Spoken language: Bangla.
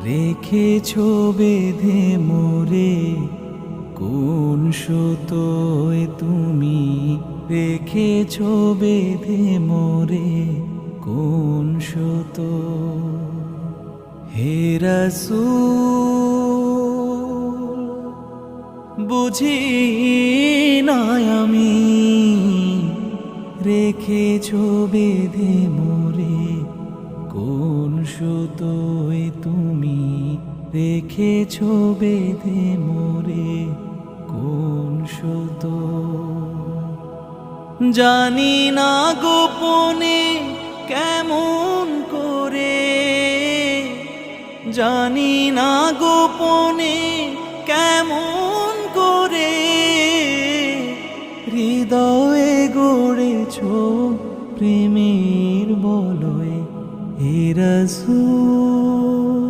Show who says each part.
Speaker 1: রেখেছো বেঁধে মোরে কোন সুতোয় তুমি, রেখেছো বেঁধে মোরে কোন সুতো। হে রাসূল বুঝি না আমি, রেখেছো বেঁধে মোরে কোন সুতোয় তুমি, রেখেছো বেঁধে মোরে কোন সুতো। জানি না গোপনে কেমন করে, জানি না গোপনে কেমন করে হৃদয়ে গড়েছো প্রেমের বলয়। হে রাসূল